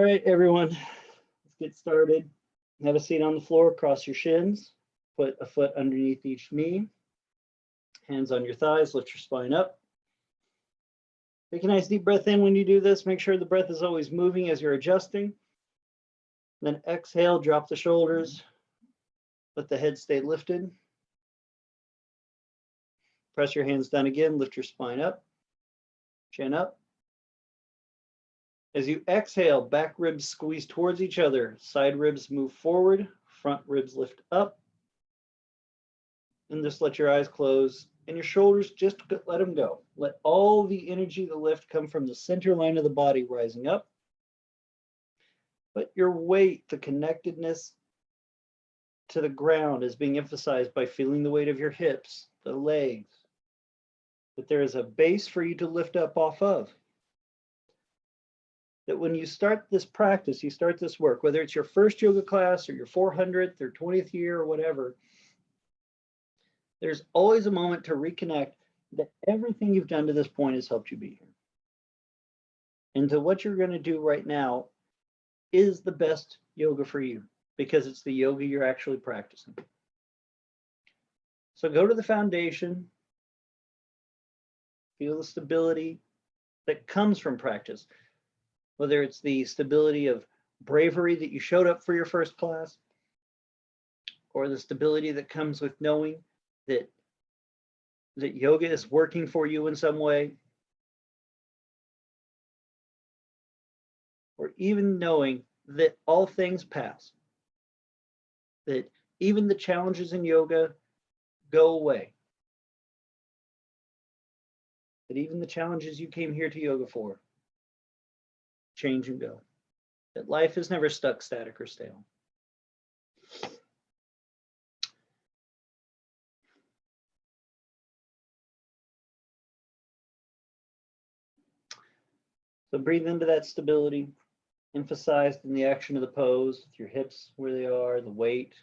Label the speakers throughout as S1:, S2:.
S1: All right, everyone, let's get started. Have a seat on the floor, cross your shins, put a foot underneath each knee, hands on your thighs, lift your spine up. Take a nice deep breath in when you do this. Make sure the breath is always moving as you're adjusting. Then exhale, drop the shoulders, let the head stay lifted. Press your hands down again, lift your spine up, chin up. As you exhale, back ribs squeeze towards each other, side ribs move forward, front ribs lift up. And just let your eyes close and your shoulders, just let them go. Let all the energy, the lift come from the center line of the body rising up. But your weight, the connectedness to the ground is being emphasized by feeling the weight of your hips, the legs, that there is a base for you to lift up off of. That when you start this practice, you start this work, whether it's your first yoga class or your 400th or 20th year or whatever, there's always a moment to reconnect that everything you've done to this point has helped you be here. And to what you're going to do right now is the best yoga for you because it's the yoga you're actually practicing. So go to the foundation, feel the stability that comes from practice, whether it's the stability of bravery that you showed up for your first class, or the stability that comes with knowing that yoga is working for you in some way, or even knowing that all things pass, that even the challenges in yoga go away, that even the challenges you came here to yoga for change and go, that life is never stuck, static, or stale. So breathe into that stability, emphasized in the action of the pose, with your hips where they are, the weight,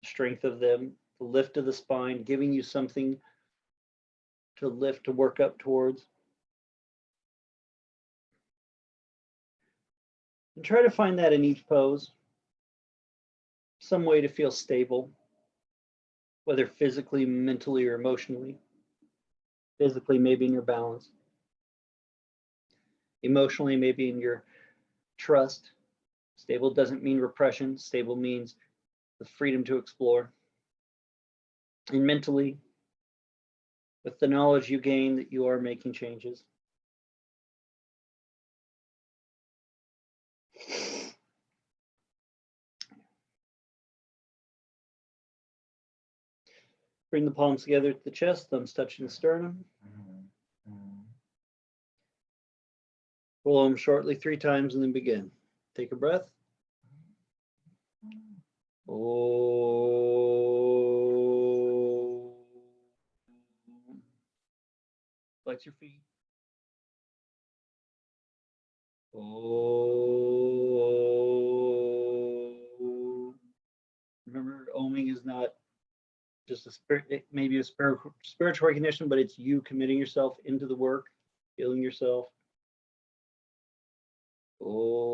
S1: the strength of them, the lift of the spine, giving you something to lift, to work up towards. And try to find that in each pose, some way to feel stable, whether physically, mentally, or emotionally. Physically, maybe in your balance. Emotionally, maybe in your trust. Stable doesn't mean repression. Stable means the freedom to explore. And mentally, with the knowledge you gain that you are making changes. Bring the palms together at the chest, thumbs touching the sternum. We'll Om shortly 3 times and then begin. Take a breath. Oh. Flex your feet. Oh. Remember, oming is not just a spirit, it may be a spiritual recognition, but it's you committing yourself into the work, healing yourself. Oh.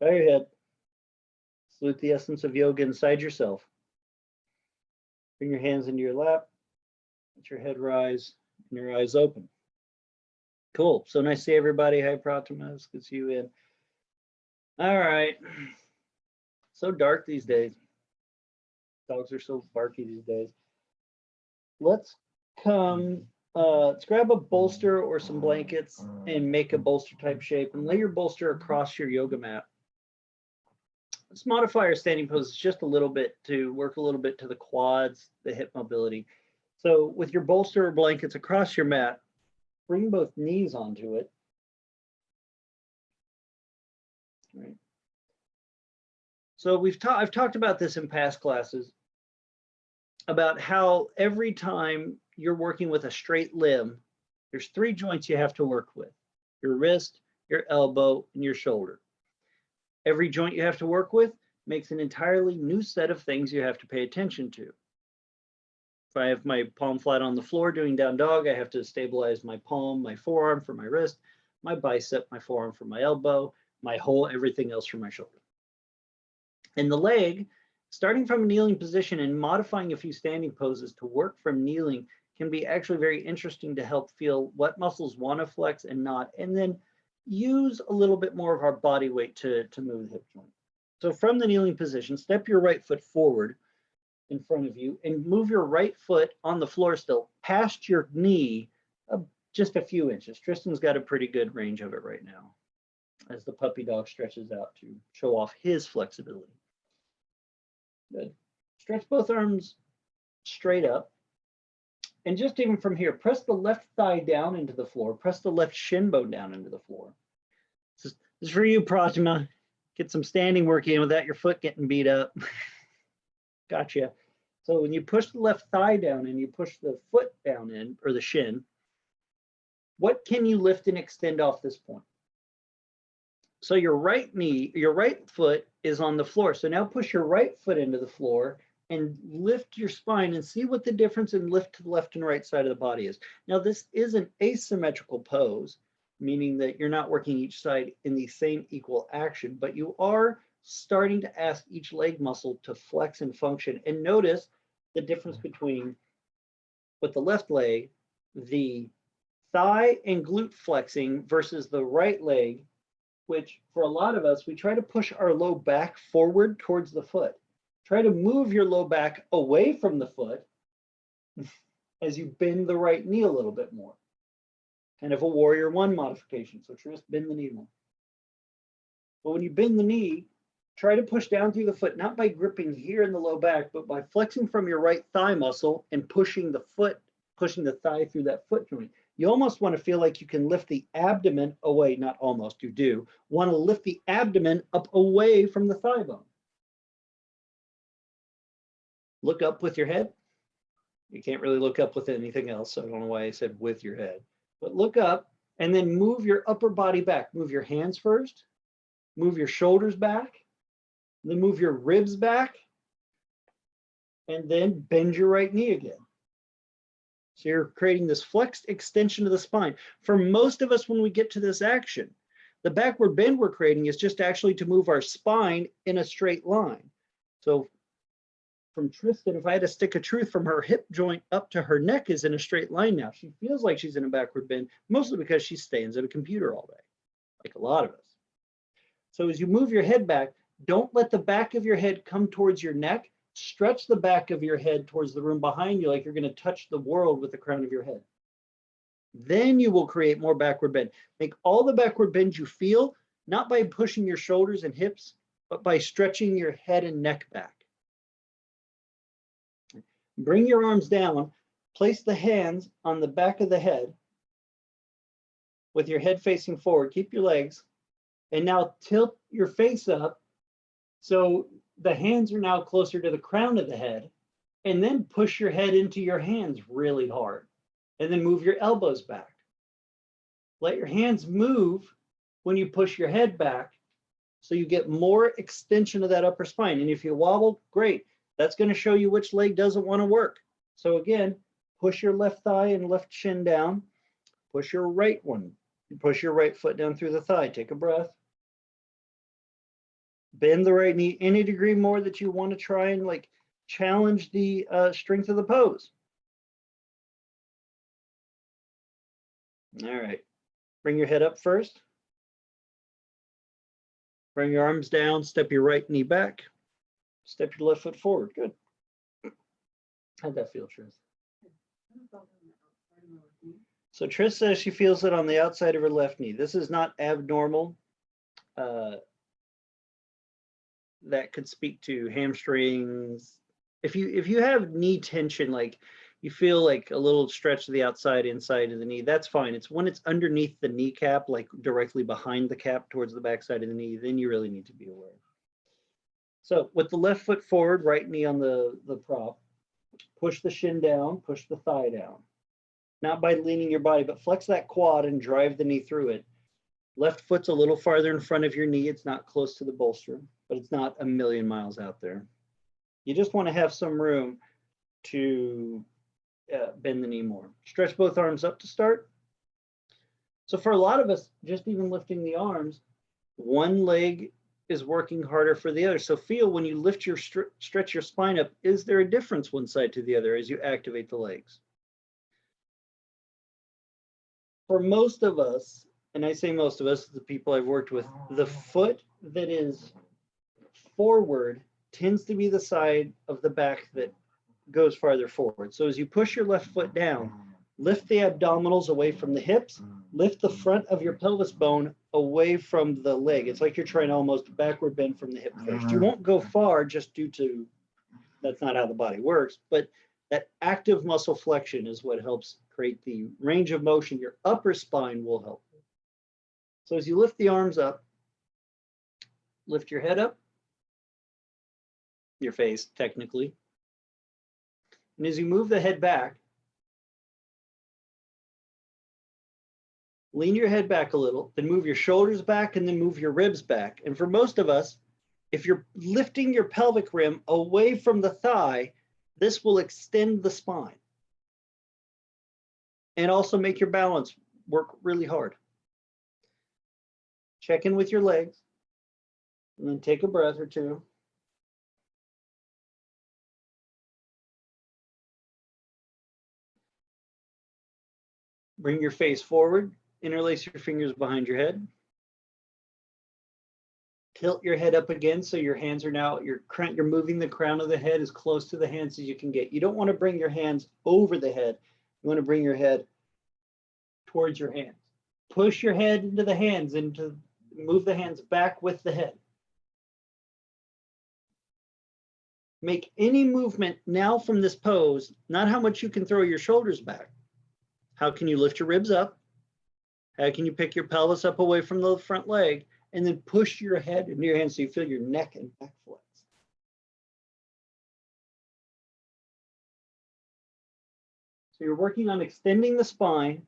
S1: Bow your head. Salute the essence of yoga inside yourself. Bring your hands into your lap. Let your head rise and your eyes open. Cool. So nice to see everybody. Hi, Pratimas. Good to see you in. All right. So dark these days. Dogs are so barky these days. Let's come, let's grab a bolster or some blankets and make a bolster type shape and lay your bolster across your yoga mat. Let's modify our standing poses just a little bit to work a little bit to the quads, the hip mobility. So with your bolster or blankets across your mat, bring both knees onto it. Right. So I've talked about this in past classes, about how every time you're working with a straight limb, there's 3 joints you have to work with: your wrist, your elbow, and your shoulder. Every joint you have to work with makes an entirely new set of things you have to pay attention to. If I have my palm flat on the floor doing down dog, I have to stabilize my palm, my forearm for my wrist, my bicep, my forearm for my elbow, my whole everything else for my shoulder. And the leg, starting from a kneeling position and modifying a few standing poses to work from kneeling can be actually very interesting to help feel what muscles want to flex and not, and then use a little bit more of our body weight to move the hip joint. So from the kneeling position, step your right foot forward in front of you and move your right foot on the floor still past your knee just a few inches. Tristan's got a pretty good range of it right now as the puppy dog stretches out to show off his flexibility. Good. Stretch both arms straight up. And just even from here, press the left thigh down into the floor. Press the left shin bone down into the floor. This is for you, Pratima. Get some standing work in without your foot getting beat up. Gotcha. So when you push the left thigh down and you push the foot down in, or the shin, what can you lift and extend off this point? So your right knee, your right foot is on the floor. So now push your right foot into the floor and lift your spine and see what the difference in lift to the left and right side of the body is. Now this is an asymmetrical pose, meaning that you're not working each side in the same equal action, but you are starting to ask each leg muscle to flex and function. And notice the difference between, with the left leg, the thigh and glute flexing versus the right leg, which for a lot of us, we try to push our low back forward towards the foot. Try to move your low back away from the foot as you bend the right knee a little bit more. Kind of a warrior one modification. So just bend the knee more. But when you bend the knee, try to push down through the foot, not by gripping here in the low back, but by flexing from your right thigh muscle and pushing the foot, pushing the thigh through that foot joint. You almost want to feel like you can lift the abdomen away, not almost, you do. Want to lift the abdomen up away from the thigh bone. Look up with your head. You can't really look up with anything else, so I don't know why I said with your head. But look up and then move your upper body back. Move your hands first. Move your shoulders back. Then move your ribs back. And then bend your right knee again. So you're creating this flexed extension of the spine. For most of us, when we get to this action, the backward bend we're creating is just actually to move our spine in a straight line. So from Tristan, if I had to stick a truth from her hip joint up to her neck is in a straight line now. She feels like she's in a backward bend, mostly because she stays at a computer all day, like a lot of us. So as you move your head back, don't let the back of your head come towards your neck. Stretch the back of your head towards the room behind you like you're going to touch the world with the crown of your head. Then you will create more backward bend. Make all the backward bend you feel, not by pushing your shoulders and hips, but by stretching your head and neck back. Bring your arms down, place the hands on the back of the head with your head facing forward. Keep your legs, and now tilt your face up so the hands are now closer to the crown of the head, and then push your head into your hands really hard, and then move your elbows back. Let your hands move when you push your head back so you get more extension of that upper spine. And if you wobble, great. That's going to show you which leg doesn't want to work. So again, push your left thigh and left shin down. Push your right one. Push your right foot down through the thigh. Take a breath. Bend the right knee any degree more that you want to try and like challenge the strength of the pose. All right. Bring your head up first. Bring your arms down. Step your right knee back. Step your left foot forward. Good. How'd that feel, Tris? So Tris says she feels it on the outside of her left knee. This is not abnormal. That could speak to hamstrings. If you have knee tension, like you feel like a little stretch to the outside, inside of the knee, that's fine. It's when it's underneath the kneecap, like directly behind the cap towards the backside of the knee, then you really need to be aware. So with the left foot forward, right knee on the prop, push the shin down, push the thigh down. Not by leaning your body, but flex that quad and drive the knee through it. Left foot's a little farther in front of your knee. It's not close to the bolster, but it's not a million miles out there. You just want to have some room to bend the knee more. Stretch both arms up to start. So for a lot of us, just even lifting the arms, one leg is working harder for the other. So feel when you lift your stretch your spine up, is there a difference one side to the other as you activate the legs? For most of us, and I say most of us, the people I've worked with, the foot that is forward tends to be the side of the back that goes farther forward. So as you push your left foot down, lift the abdominals away from the hips, lift the front of your pelvis bone away from the leg. It's like you're trying to almost backward bend from the hip first. You won't go far just due to, that's not how the body works, but that active muscle flexion is what helps create the range of motion. Your upper spine will help. So as you lift the arms up, lift your head up, your face technically. And as you move the head back, lean your head back a little, then move your shoulders back and then move your ribs back. And for most of us, if you're lifting your pelvic rim away from the thigh, this will extend the spine and also make your balance work really hard. Check in with your legs and then take a breath or two. Bring your face forward, interlace your fingers behind your head. Tilt your head up again so your hands are now, you're moving the crown of the head as close to the hands as you can get. You don't want to bring your hands over the head. You want to bring your head towards your hands. Push your head into the hands, move the hands back with the head. Make any movement now from this pose, not how much you can throw your shoulders back. How can you lift your ribs up? How can you pick your pelvis up away from the front leg and then push your head into your hands so you feel your neck and back flex? So you're working on extending the spine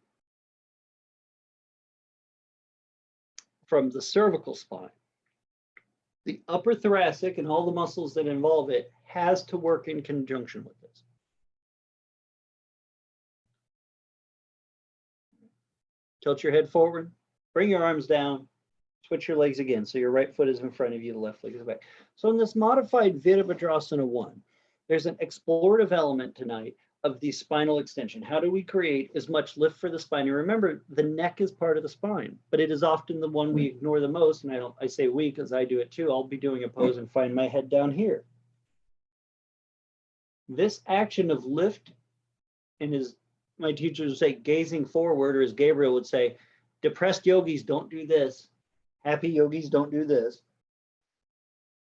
S1: from the cervical spine. The upper thoracic and all the muscles that involve it has to work in conjunction with this. Tilt your head forward, bring your arms down, switch your legs again. So your right foot is in front of you, the left leg is back. So in this modified Virabhadrasana 1, there's an explorative element tonight of the spinal extension. How do we create as much lift for the spine? And remember, the neck is part of the spine, but it is often the one we ignore the most. And I say we because I do it too. I'll be doing a pose and find my head down here. This action of lift, and as my teachers would say, gazing forward, or as Gabriel would say, depressed yogis don't do this. Happy yogis don't do this.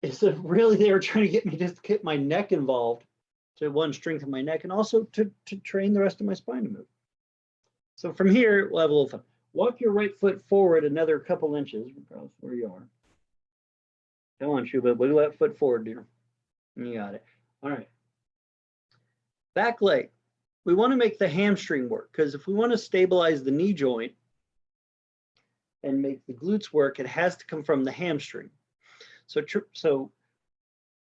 S1: It's really, they were trying to get me to get my neck involved to one, strengthen my neck, and also to train the rest of my spine to move. So from here, we'll have a little fun. Walk your right foot forward another couple inches, regardless of where you are. Come on, Shuba, wiggle that foot forward, dear. You got it. All right. Back leg. We want to make the hamstring work, because if we want to stabilize the knee joint and make the glutes work, it has to come from the hamstring. So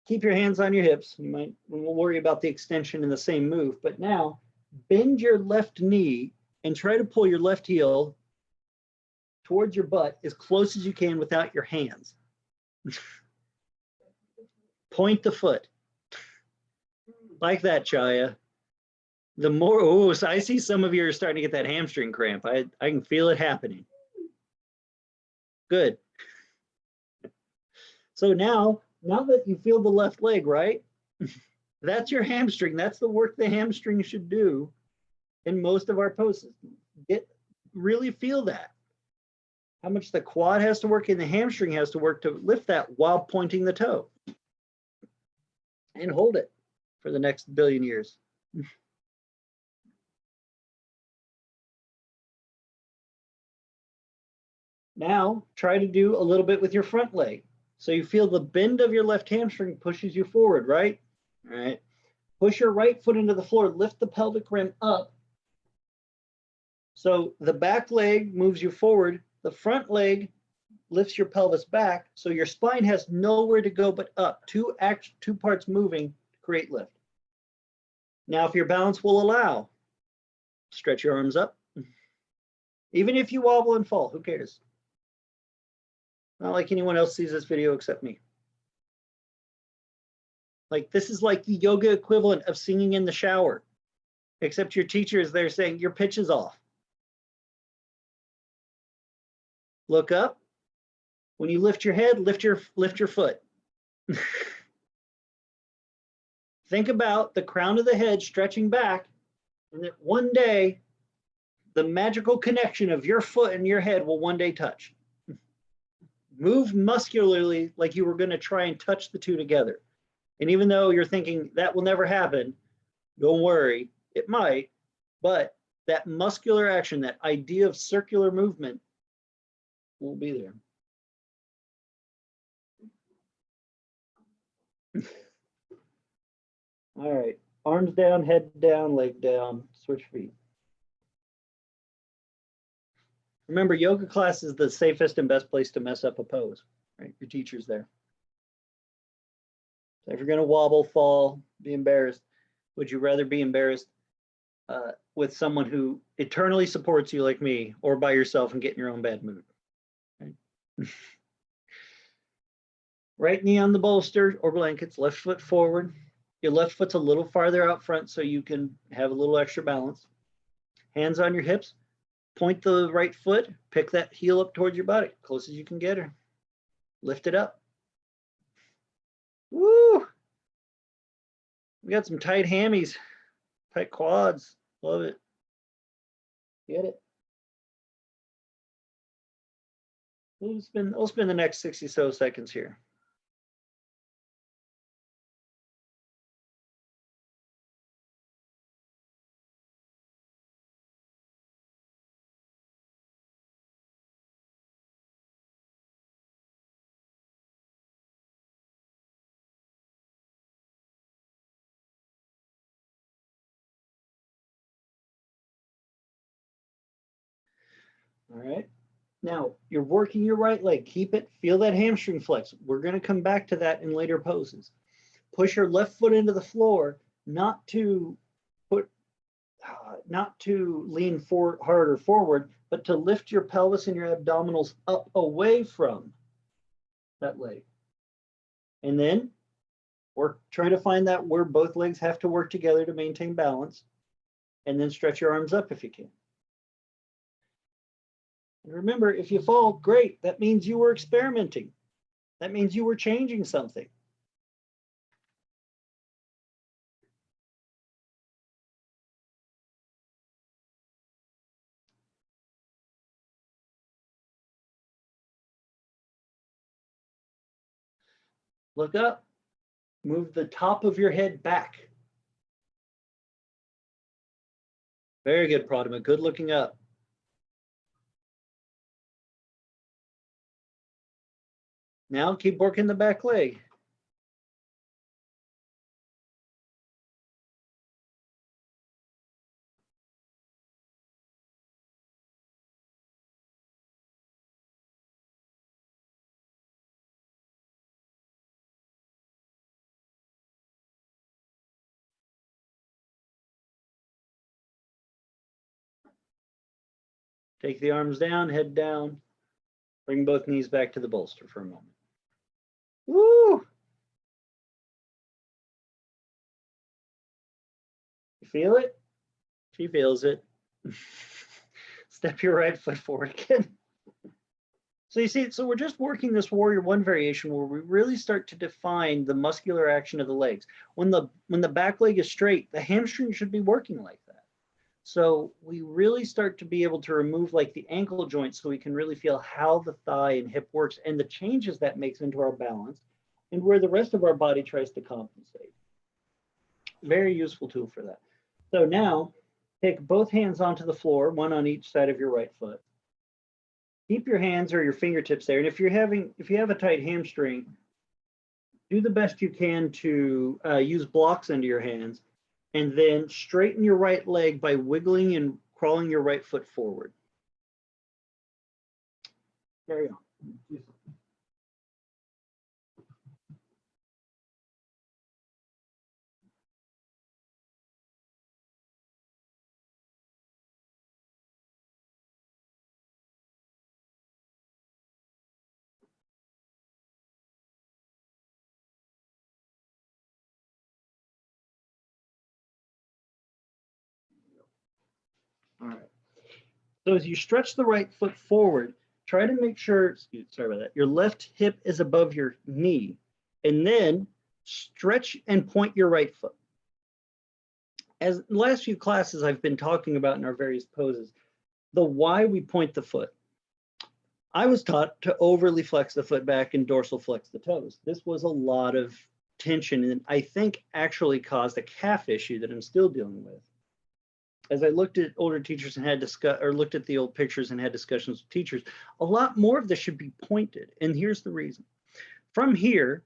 S1: keep your hands on your hips. We'll worry about the extension in the same move, but now bend your left knee and try to pull your left heel towards your butt as close as you can without your hands. Point the foot. Like that, Chaya. The more, so I see some of you are starting to get that hamstring cramp. I can feel it happening. Good. So now that you feel the left leg, right? That's your hamstring. That's the work the hamstring should do in most of our poses. Really feel that. How much the quad has to work and the hamstring has to work to lift that while pointing the toe. And hold it for the next billion years. Now, try to do a little bit with your front leg. So you feel the bend of your left hamstring pushes you forward, right? All right. Push your right foot into the floor, lift the pelvic rim up. So the back leg moves you forward, the front leg lifts your pelvis back, so your spine has nowhere to go but up. Two parts moving to create lift. Now, if your balance will allow, stretch your arms up. Even if you wobble and fall, who cares? Not like anyone else sees this video except me. Like, this is like the yoga equivalent of singing in the shower, except your teacher is there saying your pitch is off. Look up. When you lift your head, lift your foot. Think about the crown of the head stretching back, and that one day the magical connection of your foot and your head will one day touch. Move muscularly like you were going to try and touch the two together. And even though you're thinking that will never happen, don't worry, it might, but that muscular action, that idea of circular movement will be there. All right, arms down, head down, leg down, switch feet. Remember, yoga class is the safest and best place to mess up a pose, right? Your teacher's there. So if you're gonna wobble, fall, be embarrassed, would you rather be embarrassed with someone who eternally supports you like me, or by yourself and get in your own bad mood? Right? Right knee on the bolster or blankets, left foot forward. Your left foot's a little farther out front so you can have a little extra balance. Hands on your hips. Point the right foot, pick that heel up towards your body, close as you can get her. Lift it up. Woo! We got some tight hammies, tight quads. Love it. Get it? We'll spend the next 60 so seconds here. All right. Now you're working your right leg. Keep it, feel that hamstring flex. We're going to come back to that in later poses. Push your left foot into the floor, not to lean harder forward, but to lift your pelvis and your abdominals up away from that leg. And then try to find that where both legs have to work together to maintain balance, and then stretch your arms up if you can. And remember, if you fall, great. That means you were experimenting. That means you were changing something. Look up. Move the top of your head back. Very good, Pradima. Good looking up. Now keep working the back leg. Take the arms down, head down. Bring both knees back to the bolster for a moment. Woo! You feel it? She feels it. Step your right foot forward again. So you see, so we're just working this warrior one variation where we really start to define the muscular action of the legs. When the back leg is straight, the hamstring should be working like that. So we really start to be able to remove like the ankle joint so we can really feel how the thigh and hip works and the changes that makes into our balance and where the rest of our body tries to compensate. Very useful tool for that. So now take both hands onto the floor, one on each side of your right foot. Keep your hands or your fingertips there. And if you have a tight hamstring, do the best you can to use blocks under your hands, and then straighten your right leg by wiggling and crawling your right foot forward. Carry on. All right. So as you stretch the right foot forward, try to make sure, sorry about that, your left hip is above your knee, and then stretch and point your right foot. As in the last few classes I've been talking about in our various poses, the why we point the foot. I was taught to overly flex the foot back and dorsal flex the toes. This was a lot of tension and I think actually caused a calf issue that I'm still dealing with. As I looked at older teachers and looked at the old pictures and had discussions with teachers, a lot more of this should be pointed. And here's the reason. From here,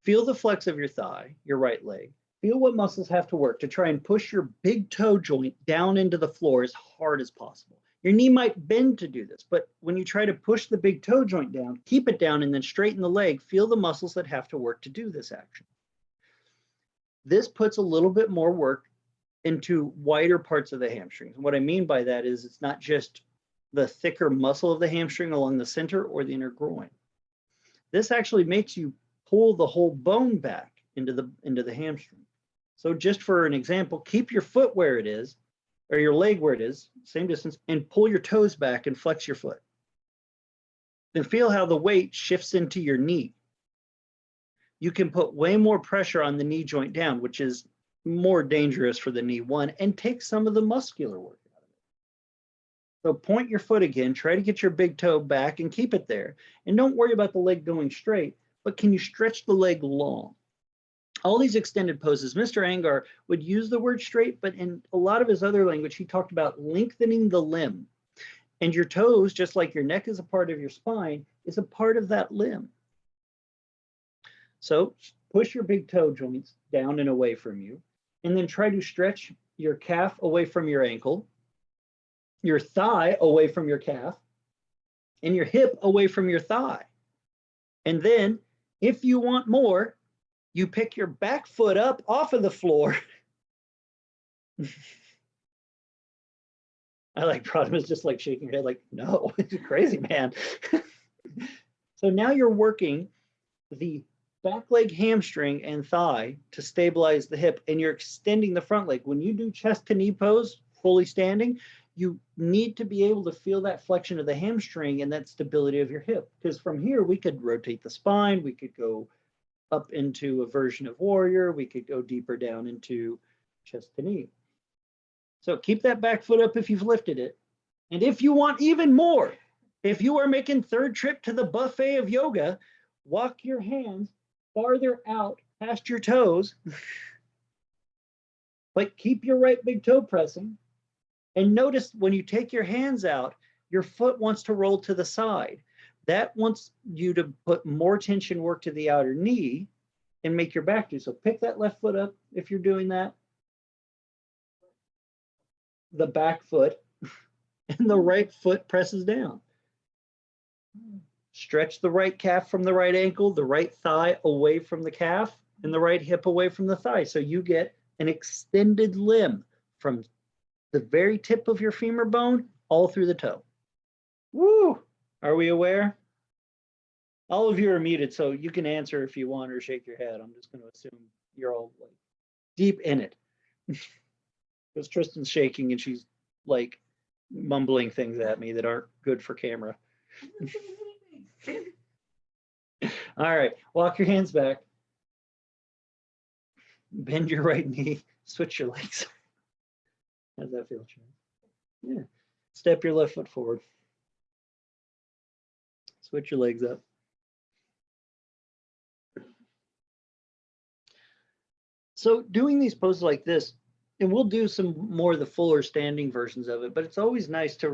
S1: feel the flex of your thigh, your right leg. Feel what muscles have to work to try and push your big toe joint down into the floor as hard as possible. Your knee might bend to do this, but when you try to push the big toe joint down, keep it down and then straighten the leg, feel the muscles that have to work to do this action. This puts a little bit more work into wider parts of the hamstrings. What I mean by that is it's not just the thicker muscle of the hamstring along the center or the inner groin. This actually makes you pull the whole bone back into the hamstring. So just for an example, keep your foot where it is, or your leg where it is, same distance, and pull your toes back and flex your foot. Then feel how the weight shifts into your knee. You can put way more pressure on the knee joint down, which is more dangerous for the knee one, and take some of the muscular work out of it. So point your foot again, try to get your big toe back and keep it there. And don't worry about the leg going straight, but can you stretch the leg long? All these extended poses, Mr. Angar would use the word straight, but in a lot of his other language, he talked about lengthening the limb. And your toes, just like your neck is a part of your spine, is a part of that limb. So push your big toe joints down and away from you, and then try to stretch your calf away from your ankle, your thigh away from your calf, and your hip away from your thigh. And then if you want more, you pick your back foot up off of the floor. I like Pradma's just like shaking her head like, no, it's crazy, man. So now you're working the back leg, hamstring, and thigh to stabilize the hip, and you're extending the front leg. When you do chest to knee pose, fully standing, you need to be able to feel that flexion of the hamstring and that stability of your hip. Because from here, we could rotate the spine, we could go up into a version of warrior, we could go deeper down into chest to knee. So keep that back foot up if you've lifted it. And if you want even more, if you are making third trip to the buffet of yoga, walk your hands farther out past your toes, but keep your right big toe pressing. And notice when you take your hands out, your foot wants to roll to the side. That wants you to put more tension work to the outer knee and make your back do. So pick that left foot up if you're doing that. The back foot and the right foot presses down. Stretch the right calf from the right ankle, the right thigh away from the calf, and the right hip away from the thigh. So you get an extended limb from the very tip of your femur bone all through the toe. Woo! Are we aware? All of you are muted, so you can answer if you want or shake your head. I'm just going to assume you're all like deep in it. Because Tristan's shaking and she's like mumbling things at me that aren't good for camera. All right, walk your hands back. Bend your right knee, switch your legs. How's that feel, Chad? Yeah. Step your left foot forward. Switch your legs up. So doing these poses like this, and we'll do some more of the fuller standing versions of it, but it's always nice to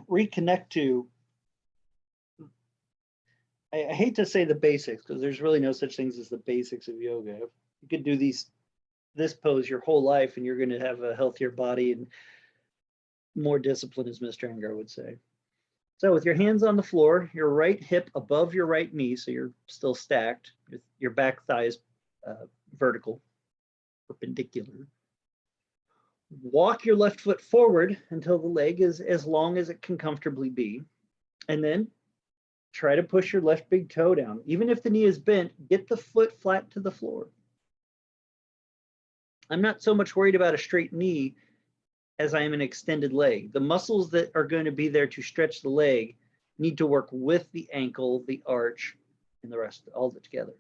S1: reconnect to, I hate to say the basics, because there's really no such things as the basics of yoga. You could do this pose your whole life and you're going to have a healthier body and more discipline, as Mr. Angar would say. So with your hands on the floor, your right hip above your right knee, so you're still stacked, your back thigh is vertical, perpendicular. Walk your left foot forward until the leg is as long as it can comfortably be. And then try to push your left big toe down. Even if the knee is bent, get the foot flat to the floor. I'm not so much worried about a straight knee as I am an extended leg. The muscles that are going to be there to stretch the leg need to work with the ankle, the arch, and the rest, all together.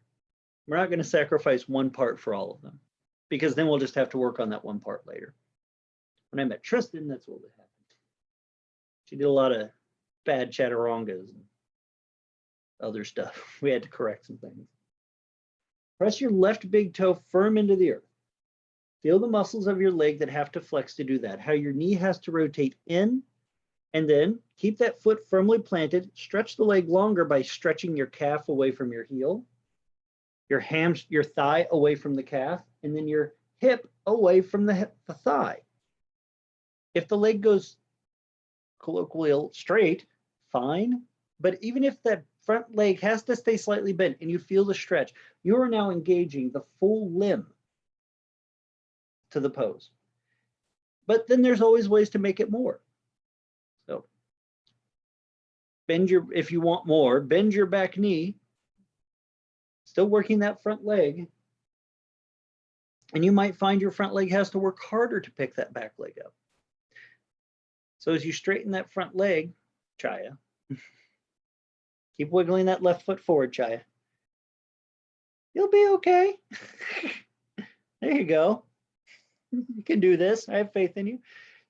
S1: We're not going to sacrifice one part for all of them, because then we'll just have to work on that one part later. When I met Tristan, that's what happened. She did a lot of bad chaturangas and other stuff. We had to correct some things. Press your left big toe firm into the earth. Feel the muscles of your leg that have to flex to do that, how your knee has to rotate in, and then keep that foot firmly planted. Stretch the leg longer by stretching your calf away from your heel, your thigh away from the calf, and then your hip away from the thigh. If the leg goes colloquially straight, fine. But even if that front leg has to stay slightly bent and you feel the stretch, you are now engaging the full limb to the pose. But then there's always ways to make it more. So if you want more, bend your back knee, still working that front leg. And you might find your front leg has to work harder to pick that back leg up. So as you straighten that front leg, Chaya, keep wiggling that left foot forward, Chaya. You'll be okay. There you go. You can do this. I have faith in you.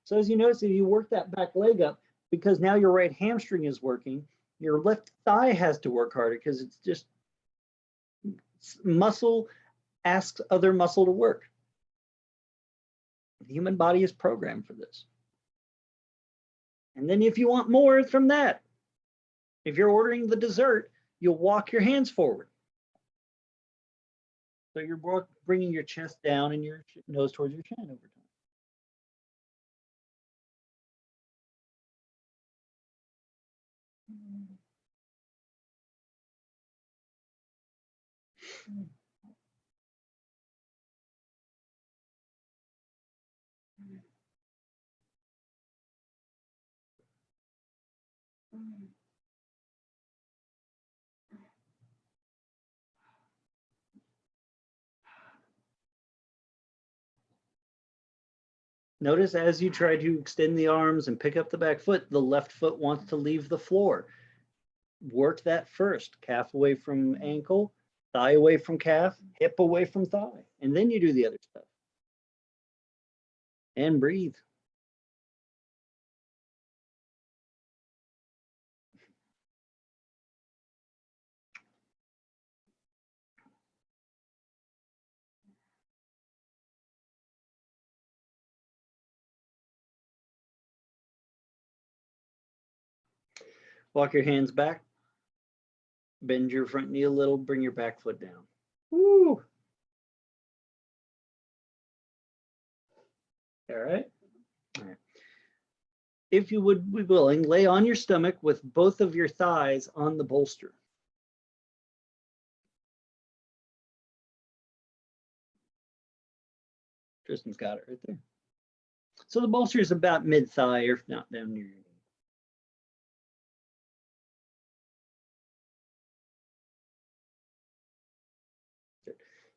S1: So as you notice, if you work that back leg up, because now your right hamstring is working, your left thigh has to work harder because it's just muscle asks other muscle to work. The human body is programmed for this. And then if you want more from that, if you're ordering the dessert, you'll walk your hands forward. So you're bringing your chest down and your nose towards your chin over time. Notice as you try to extend the arms and pick up the back foot, the left foot wants to leave the floor. Work that first. Calf away from ankle, thigh away from calf, hip away from thigh. And then you do the other stuff. And breathe. Walk your hands back. Bend your front knee a little, bring your back foot down. Woo! All right. All right. If you would be willing, lay on your stomach with both of your thighs on the bolster. Tristan's got it right there. So the bolster is about mid-thigh, or if not down near your knee.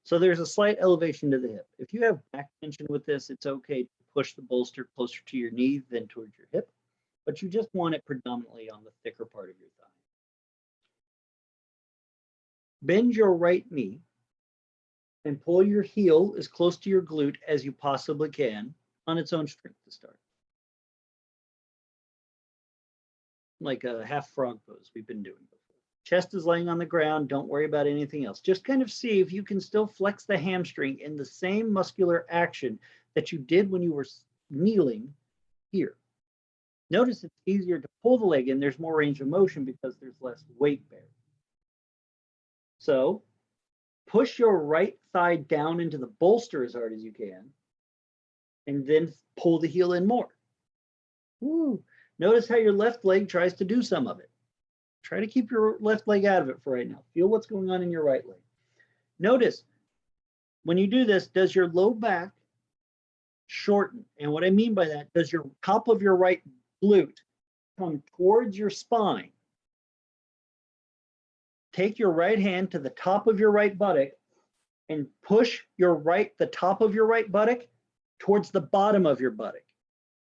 S1: So there's a slight elevation to the hip. If you have back tension with this, it's okay to push the bolster closer to your knee than towards your hip, but you just want it predominantly on the thicker part of your thigh. Bend your right knee and pull your heel as close to your glute as you possibly can on its own strength to start. Like a half frog pose we've been doing before. Chest is laying on the ground. Don't worry about anything else. Just kind of see if you can still flex the hamstring in the same muscular action that you did when you were kneeling here. Notice it's easier to pull the leg in. There's more range of motion because there's less weight bearing. So push your right thigh down into the bolster as hard as you can, and then pull the heel in more. Woo. Notice how your left leg tries to do some of it. Try to keep your left leg out of it for right now. Feel what's going on in your right leg. Notice when you do this, does your low back shorten? And what I mean by that, does your top of your right glute come towards your spine? Take your right hand to the top of your right buttock and push the top of your right buttock towards the bottom of your buttock.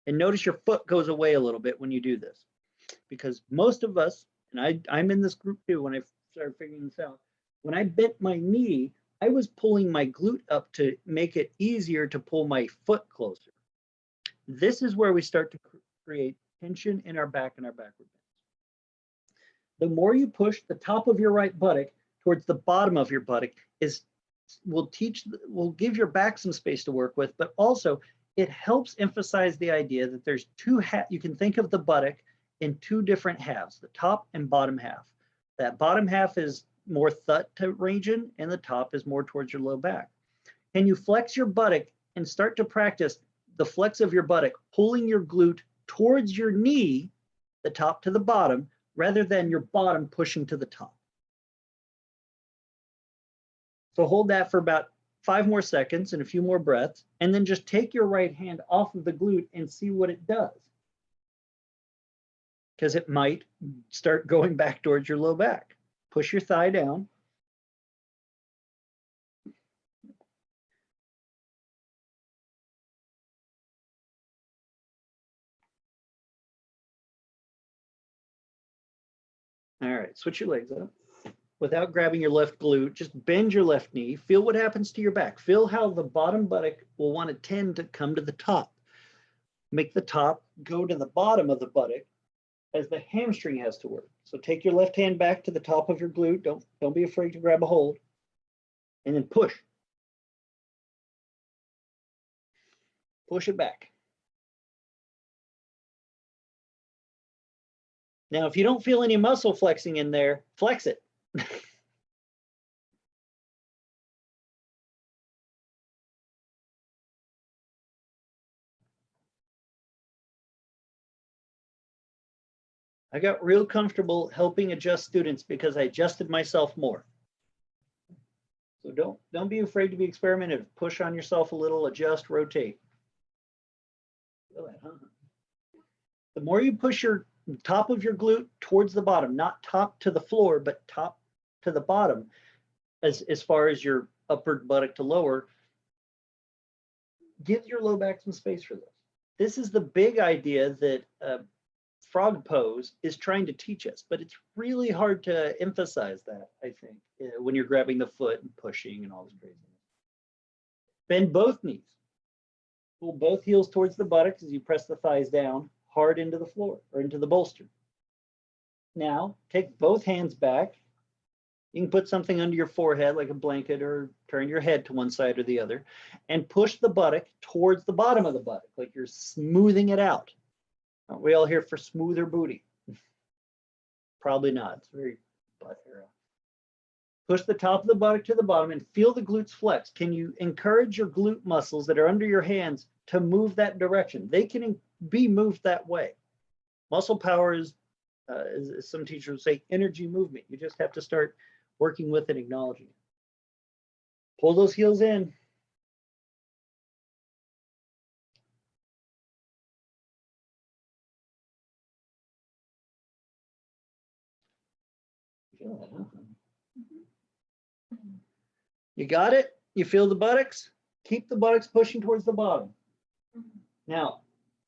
S1: And notice your foot goes away a little bit when you do this, because most of us, and I'm in this group too when I started figuring this out, when I bent my knee, I was pulling my glute up to make it easier to pull my foot closer. This is where we start to create tension in our back and our backward bends. The more you push the top of your right buttock towards the bottom of your buttock will give your back some space to work with, but also it helps emphasize the idea that there's you can think of the buttock in two different halves, the top and bottom half. That bottom half is more thut region and the top is more towards your low back. Can you flex your buttock and start to practice the flex of your buttock, pulling your glute towards your knee, the top to the bottom, rather than your bottom pushing to the top? So hold that for about 5 more seconds and a few more breaths, and then just take your right hand off of the glute and see what it does. Because it might start going back towards your low back. Push your thigh down. All right, switch your legs up. Without grabbing your left glute, just bend your left knee. Feel what happens to your back. Feel how the bottom buttock will want to tend to come to the top. Make the top go to the bottom of the buttock as the hamstring has to work. So take your left hand back to the top of your glute. Don't be afraid to grab a hold. And then push. Push it back. Now, if you don't feel any muscle flexing in there, flex it. I got real comfortable helping adjust students because I adjusted myself more. So don't be afraid to be experimentative. Push on yourself a little, adjust, rotate. Feel that, huh? The more you push your top of your glute towards the bottom, not top to the floor, but top to the bottom, as far as your upper buttock to lower, give your low back some space for this. This is the big idea that frog pose is trying to teach us, but it's really hard to emphasize that, I think, when you're grabbing the foot and pushing and all this craziness. Bend both knees. Pull both heels towards the buttocks as you press the thighs down hard into the floor or into the bolster. Now, take both hands back. You can put something under your forehead like a blanket or turn your head to one side or the other and push the buttock towards the bottom of the buttock like you're smoothing it out. Aren't we all here for smoother booty? Probably not. It's very butt era. Push the top of the buttock to the bottom and feel the glutes flex. Can you encourage your glute muscles that are under your hands to move that direction? They can be moved that way. Muscle power is, as some teachers would say, energy movement. You just have to start working with it, acknowledging it. Pull those heels in. You got it? You feel the buttocks? Keep the buttocks pushing towards the bottom. Now,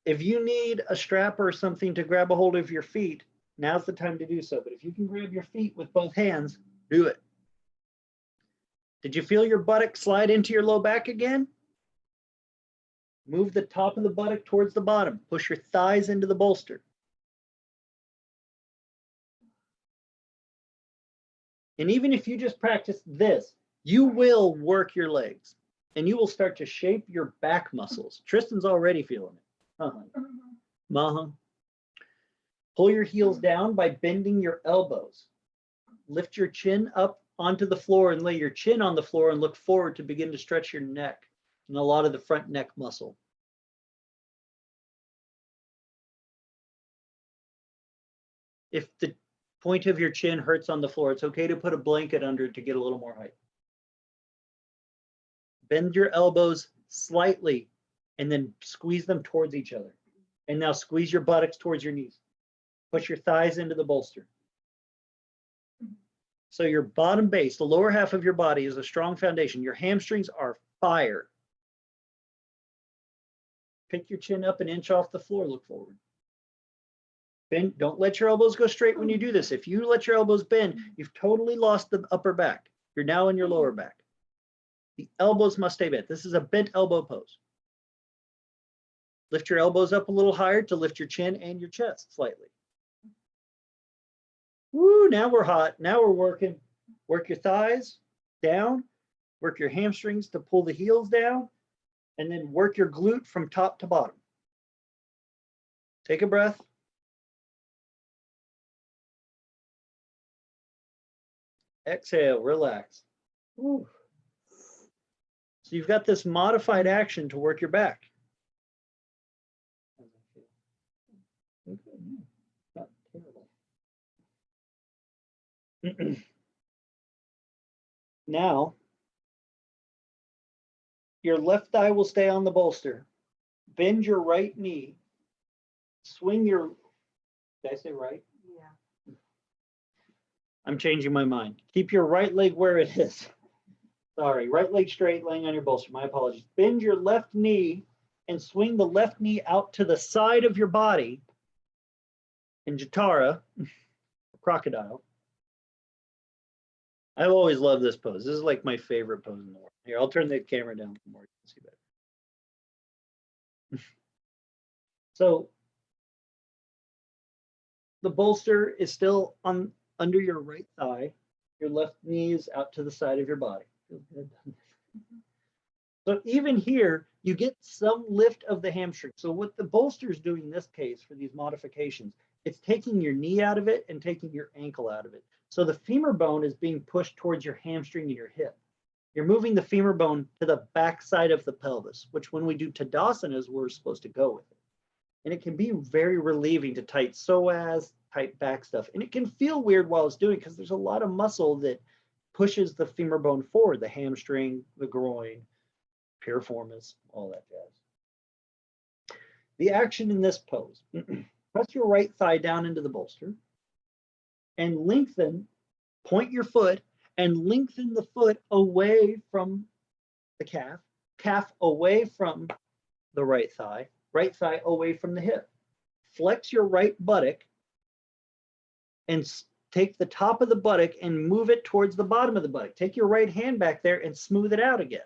S1: if you need a strap or something to grab a hold of your feet, now's the time to do so. But if you can grab your feet with both hands, do it. Did you feel your buttock slide into your low back again? Move the top of the buttock towards the bottom. Push your thighs into the bolster. And even if you just practice this, you will work your legs and you will start to shape your back muscles. Tristan's already feeling it. Pull your heels down by bending your elbows. Lift your chin up onto the floor and lay your chin on the floor and look forward to begin to stretch your neck and a lot of the front neck muscle. If the point of your chin hurts on the floor, it's okay to put a blanket under it to get a little more height. Bend your elbows slightly and then squeeze them towards each other. And now squeeze your buttocks towards your knees. Push your thighs into the bolster. So your bottom base, the lower half of your body, is a strong foundation. Your hamstrings are fire. Pick your chin up an inch off the floor, look forward. Bend, don't let your elbows go straight when you do this. If you let your elbows bend, you've totally lost the upper back. You're now in your lower back. The elbows must stay bent. This is a bent elbow pose. Lift your elbows up a little higher to lift your chin and your chest slightly. Woo, now we're hot. Now we're working. Work your thighs down. Work your hamstrings to pull the heels down. And then work your glute from top to bottom. Take a breath. Exhale, relax. Ooh. So you've got this modified action to work your back. Okay, not terrible. Now, your left thigh will stay on the bolster. Bend your right knee. Swing your, did I say right?
S2: Yeah.
S1: I'm changing my mind. Keep your right leg where it is. Sorry, right leg straight, laying on your bolster. My apologies. Bend your left knee and swing the left knee out to the side of your body in Jatara, crocodile. I've always loved this pose. This is like my favorite pose in the world. Here, I'll turn the camera down for more. You can see better. So the bolster is still on under your right thigh. Your left knee is out to the side of your body. So even here, you get some lift of the hamstring. So what the bolster is doing in this case for these modifications, it's taking your knee out of it and taking your ankle out of it. So the femur bone is being pushed towards your hamstring and your hip. You're moving the femur bone to the back side of the pelvis, which when we do Tadasana is where we're supposed to go with it. And it can be very relieving to tight psoas, tight back stuff. And it can feel weird while it's doing because there's a lot of muscle that pushes the femur bone forward, the hamstring, the groin, piriformis, all that jazz. The action in this pose, press your right thigh down into the bolster and lengthen, point your foot and lengthen the foot away from the calf, calf away from the right thigh away from the hip. Flex your right buttock and take the top of the buttock and move it towards the bottom of the buttock. Take your right hand back there and smooth it out again.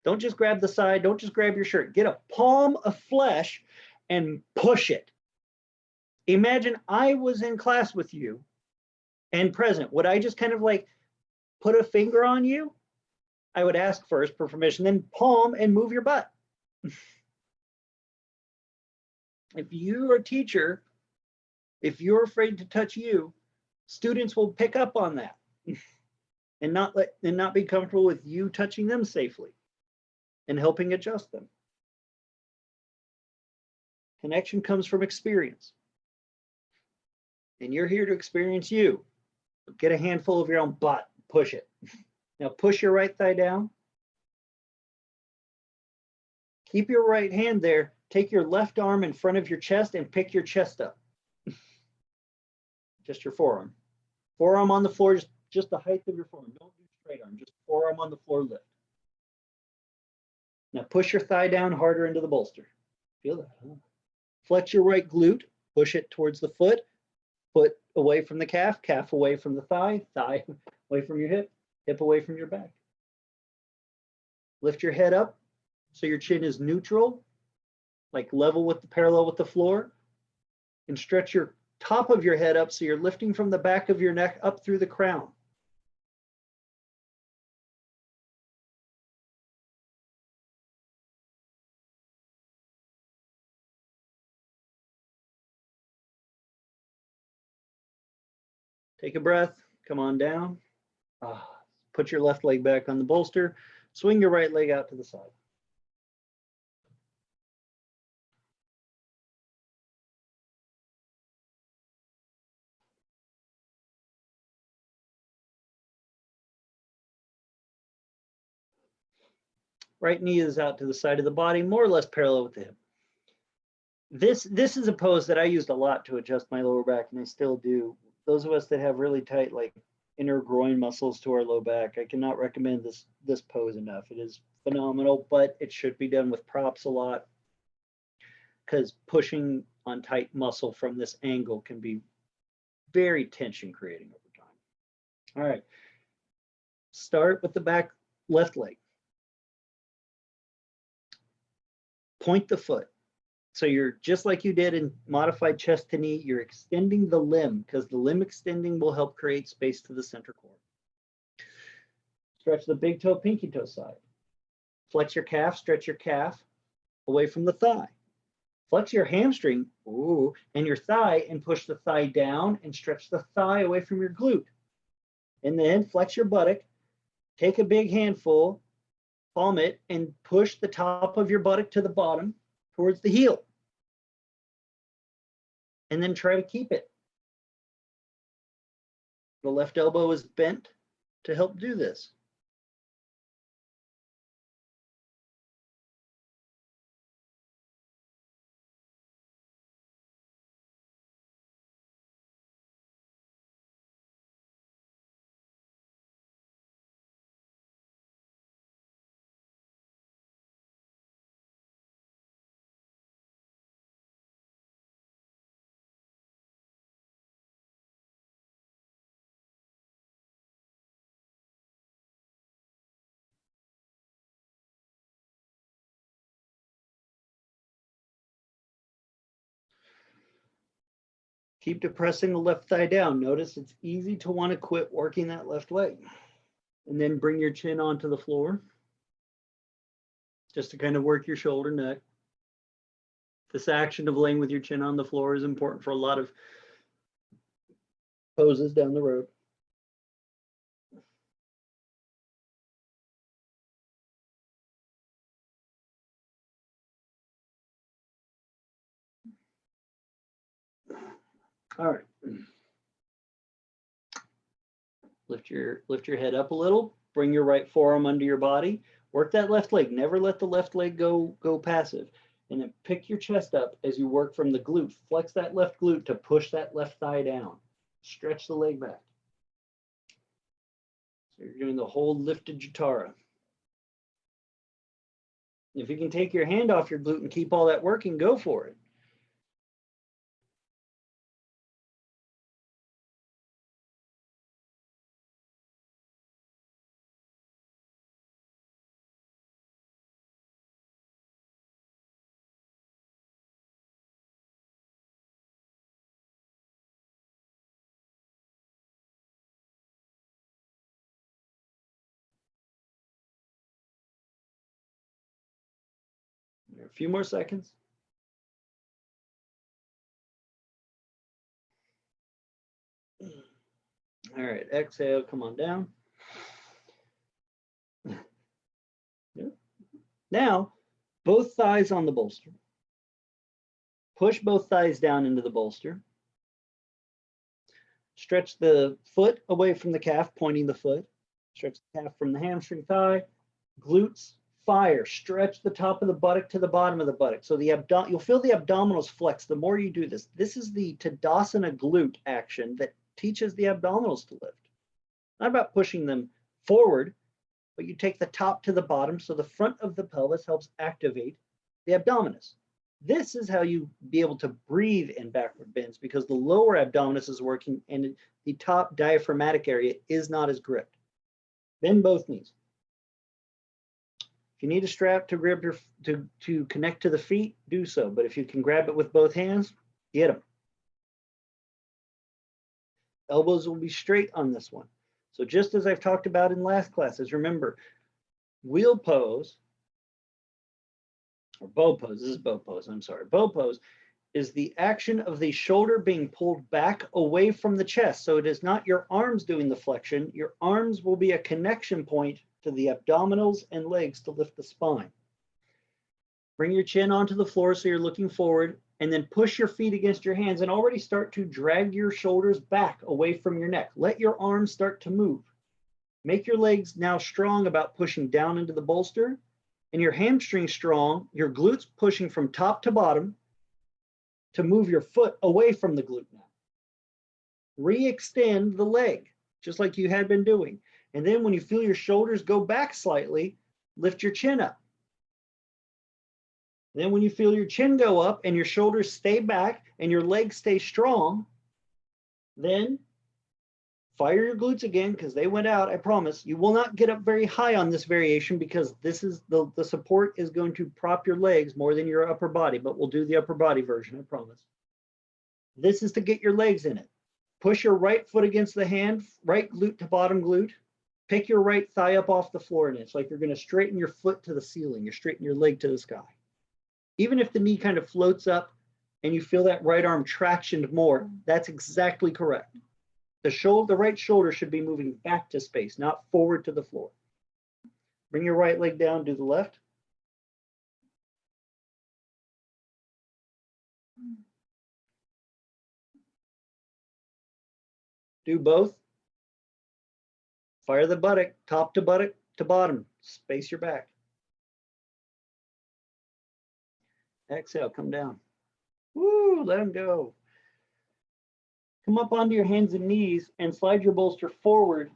S1: Don't just grab the side, don't just grab your shirt. Get a palm of flesh and push it. Imagine I was in class with you and present. Would I just kind of like put a finger on you? I would ask first for permission, then palm and move your butt. If you're a teacher, if you're afraid to touch you, students will pick up on that and not be comfortable with you touching them safely and helping adjust them. Connection comes from experience. And you're here to experience you. Get a handful of your own butt, push it. Now push your right thigh down. Keep your right hand there. Take your left arm in front of your chest and pick your chest up. Just your forearm. Forearm on the floor, just the height of your forearm. Don't do straight arm, just forearm on the floor lift. Now push your thigh down harder into the bolster. Feel that, huh? Flex your right glute, push it towards the foot, foot away from the calf, calf away from the thigh, thigh away from your hip, hip away from your back. Lift your head up so your chin is neutral, like level with the parallel with the floor, and stretch your top of your head up so you're lifting from the back of your neck up through the crown. Take a breath, come on down. Put your left leg back on the bolster. Swing your right leg out to the side. Right knee is out to the side of the body, more or less parallel with the hip. This is a pose that I used a lot to adjust my lower back, and I still do. Those of us that have really tight, like inner groin muscles to our low back, I cannot recommend this pose enough. It is phenomenal, but it should be done with props a lot because pushing on tight muscle from this angle can be very tension creating over time. All right, start with the back left leg. Point the foot. So you're just like you did in modified chest to knee, you're extending the limb because the limb extending will help create space to the center core. Stretch the big toe, pinky toe side. Flex your calf, stretch your calf away from the thigh. Flex your hamstring, ooh, and your thigh and push the thigh down and stretch the thigh away from your glute. And then flex your buttock, take a big handful, palm it, and push the top of your buttock to the bottom towards the heel. And then try to keep it. The left elbow is bent to help do this. Keep depressing the left thigh down. Notice it's easy to want to quit working that left leg. And then bring your chin onto the floor just to kind of work your shoulder, neck. This action of laying with your chin on the floor is important for a lot of poses down the road. All right. Lift your head up a little. Bring your right forearm under your body. Work that left leg. Never let the left leg go passive. And then pick your chest up as you work from the glute. Flex that left glute to push that left thigh down. Stretch the leg back. So you're doing the whole lifted Jatara. If you can take your hand off your glute and keep all that working, go for it. A few more seconds. All right, exhale, come on down. Now, both thighs on the bolster. Push both thighs down into the bolster. Stretch the foot away from the calf, pointing the foot. Stretch the calf from the hamstring thigh. Glutes, fire. Stretch the top of the buttock to the bottom of the buttock. So you'll feel the abdominals flex the more you do this. This is the Tadasana glute action that teaches the abdominals to lift. Not about pushing them forward, but you take the top to the bottom, so the front of the pelvis helps activate the abdominis. This is how you be able to breathe in backward bends, because the lower abdominis is working and the top diaphragmatic area is not as gripped. Bend both knees. If you need a strap to grab to connect to the feet, do so. But if you can grab it with both hands, get them. Elbows will be straight on this one. So just as I've talked about in last classes, remember, wheel pose, or bow pose, this is bow pose, I'm sorry. Bow pose is the action of the shoulder being pulled back away from the chest. So it is not your arms doing the flexion. Your arms will be a connection point to the abdominals and legs to lift the spine. Bring your chin onto the floor so you're looking forward, and then push your feet against your hands and already start to drag your shoulders back away from your neck. Let your arms start to move. Make your legs now strong about pushing down into the bolster, and your hamstrings strong, your glutes pushing from top to bottom to move your foot away from the glute now. Re-extend the leg, just like you had been doing. And then when you feel your shoulders go back slightly, lift your chin up. Then when you feel your chin go up and your shoulders stay back and your legs stay strong, then fire your glutes again because they went out, I promise. You will not get up very high on this variation because this is the support is going to prop your legs more than your upper body, but we'll do the upper body version, I promise. This is to get your legs in it. Push your right foot against the hand, right glute to bottom glute. Pick your right thigh up off the floor, and it's like you're going to straighten your foot to the ceiling. You're straightening your leg to the sky. Even if the knee kind of floats up and you feel that right arm tractioned more, that's exactly correct. The right shoulder should be moving back to space, not forward to the floor. Bring your right leg down, do the left. Do both. Fire the buttock, top to buttock to bottom. Space your back. Exhale, come down. Woo, let them go. Come up onto your hands and knees and slide your bolster forward,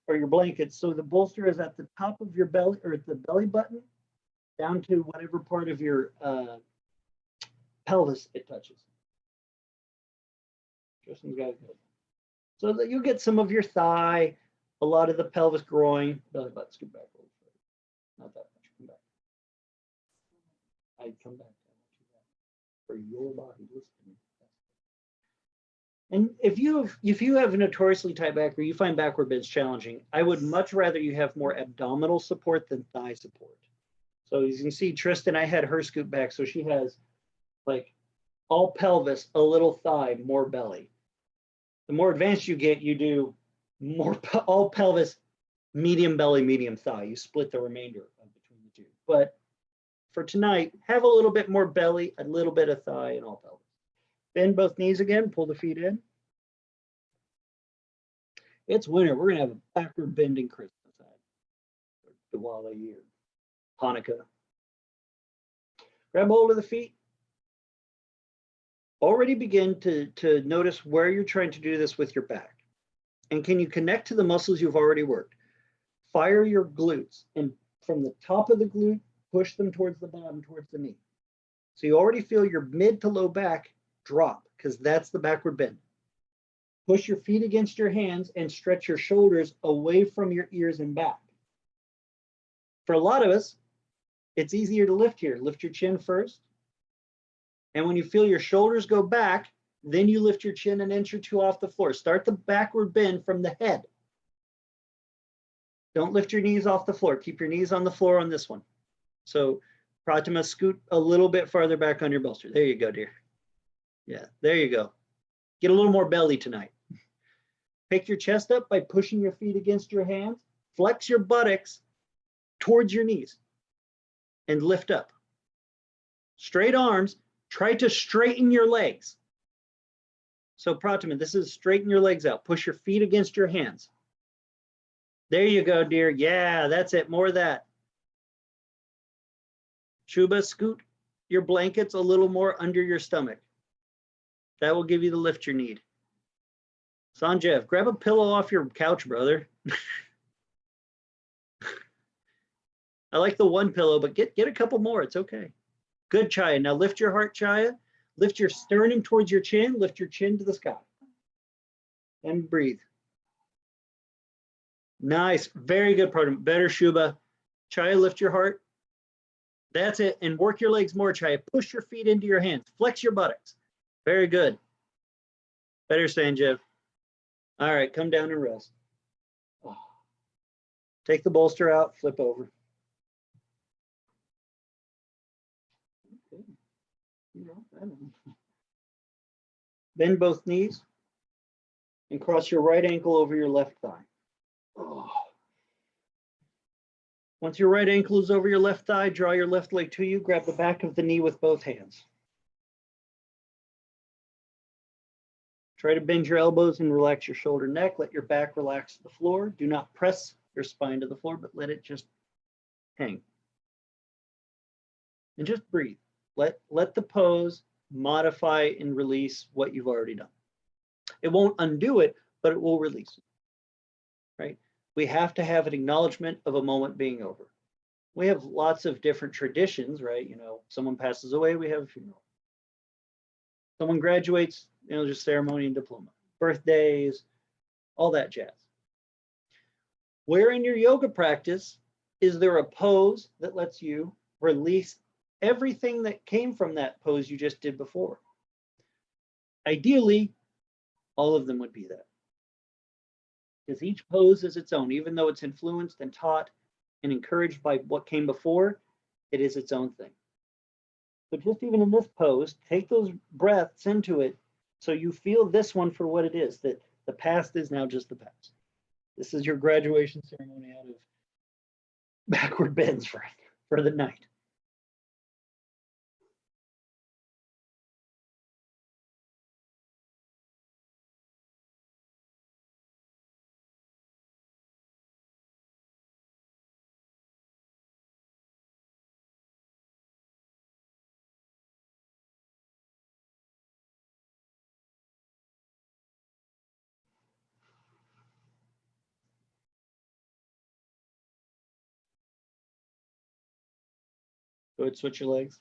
S1: or your blankets, so the bolster is at the top of your belly, or at the belly button, down to whatever part of your pelvis it touches. Justin's got it good. So that you'll get some of your thigh, a lot of the pelvis, groin, belly button. Scoot back a little further. Not that much. Come back. I'd come back for your body. Listen to me. And if you have a notoriously tight back or you find backward bends challenging, I would much rather you have more abdominal support than thigh support. So as you can see, Tristan, I had her scoot back, so she has like all pelvis, a little thigh, more belly. The more advanced you get, you do more all pelvis, medium belly, medium thigh. You split the remainder between the two. But for tonight, have a little bit more belly, a little bit of thigh, and all pelvis. Bend both knees again, pull the feet in. It's winter. We're going to have a backward bending Christmas. Diwali year, Hanukkah. Grab hold of the feet. Already begin to notice where you're trying to do this with your back. And can you connect to the muscles you've already worked? Fire your glutes, and from the top of the glute, push them towards the bottom, towards the knee. So you already feel your mid to low back drop, because that's the backward bend. Push your feet against your hands and stretch your shoulders away from your ears and back. For a lot of us, it's easier to lift here. Lift your chin first. And when you feel your shoulders go back, then you lift your chin an inch or two off the floor. Start the backward bend from the head. Don't lift your knees off the floor. Keep your knees on the floor on this one. So Pratima, scoot a little bit farther back on your bolster. There you go, dear. Yeah, there you go. Get a little more belly tonight. Pick your chest up by pushing your feet against your hands. Flex your buttocks towards your knees and lift up. Straight arms. Try to straighten your legs. So Pratima, this is straighten your legs out. Push your feet against your hands. There you go, dear. Yeah, that's it. More of that. Shubha, scoot your blankets a little more under your stomach. That will give you the lift you need. Sanjeev, grab a pillow off your couch, brother. I like the one pillow, but get a couple more. It's okay. Good, Chaya. Now lift your heart, Chaya. Lift your sternum towards your chin. Lift your chin to the sky. And breathe. Nice. Very good, pardon. Better, Shubha. Chaya, lift your heart. That's it. And work your legs more, Chaya. Push your feet into your hands. Flex your buttocks. Very good. Better, Sanjeev. All right, come down and rest. Take the bolster out, flip over. Bend both knees and cross your right ankle over your left thigh. Once your right ankle is over your left thigh, draw your left leg to you, grab the back of the knee with both hands. Try to bend your elbows and relax your shoulder neck. Let your back relax to the floor. Do not press your spine to the floor, but let it just hang. And just breathe. Let the pose modify and release what you've already done. It won't undo it, but it will release it, right? We have to have an acknowledgement of a moment being over. We have lots of different traditions, right? You know, someone passes away, we have a funeral. Someone graduates, you know, just ceremony and diploma. Birthdays, all that jazz. Where in your yoga practice is there a pose that lets you release everything that came from that pose you just did before? Ideally, all of them would be that. Because each pose is its own, even though it's influenced and taught and encouraged by what came before, it is its own thing. But just even in this pose, take those breaths into it so you feel this one for what it is, that the past is now just the past. This is your graduation ceremony out of backward bends for the night. Go ahead, switch your legs.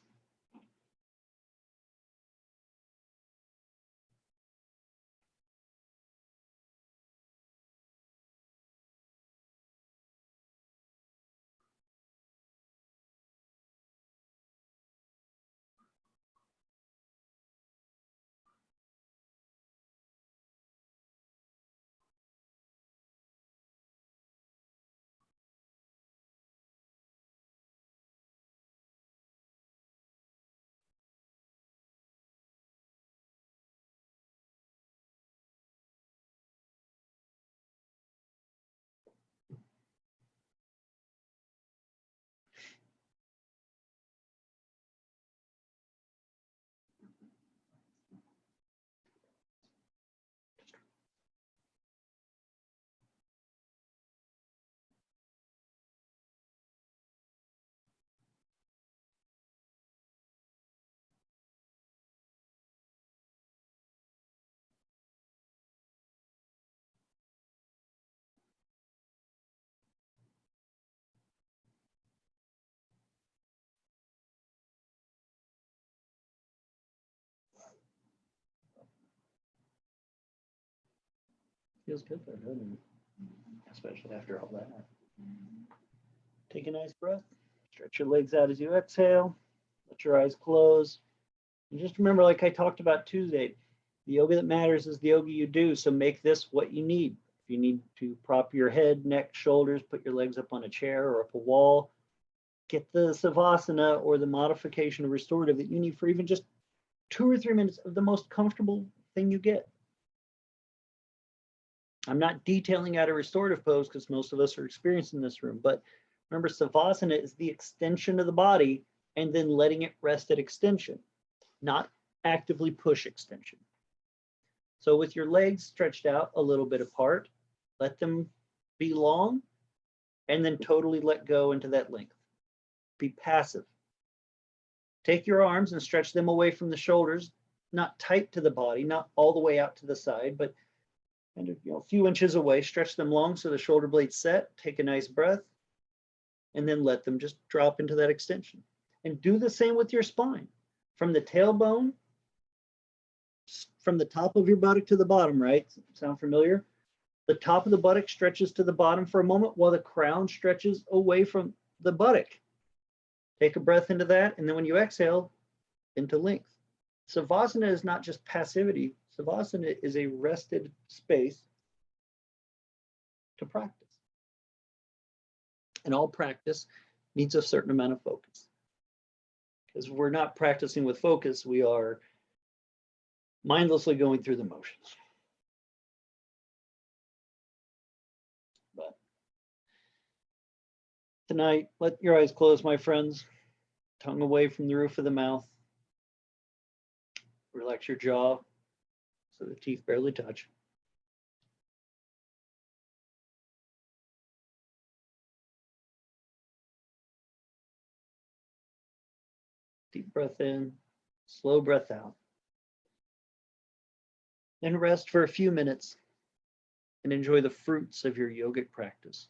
S1: Feels good though, doesn't it? Especially after all that. Take a nice breath. Stretch your legs out as you exhale. Let your eyes close. And just remember, like I talked about Tuesday, the yoga that matters is the yoga you do. So make this what you need. If you need to prop your head, neck, shoulders, put your legs up on a chair or up a wall, get the savasana or the modification of restorative that you need for even just 2 or 3 minutes of the most comfortable thing you get. I'm not detailing out a restorative pose because most of us are experienced in this room, but remember, savasana is the extension of the body and then letting it rest at extension, not actively push extension. So with your legs stretched out a little bit apart, let them be long and then totally let go into that length. Be passive. Take your arms and stretch them away from the shoulders, not tight to the body, not all the way out to the side, but kind of, a few inches away. Stretch them long so the shoulder blades set. Take a nice breath, and then let them just drop into that extension. And do the same with your spine. From the tailbone, from the top of your buttock to the bottom, right? Sound familiar? The top of the buttock stretches to the bottom for a moment while the crown stretches away from the buttock. Take a breath into that, and then when you exhale, into length. Savasana is not just passivity. Savasana is a rested space to practice. And all practice needs a certain amount of focus. Because we're not practicing with focus, we are mindlessly going through the motions. But tonight, let your eyes close, my friends. Tongue away from the roof of the mouth. Relax your jaw so the teeth barely touch. Deep breath in, slow breath out. Then rest for a few minutes. and enjoy the fruits of your yogic practice.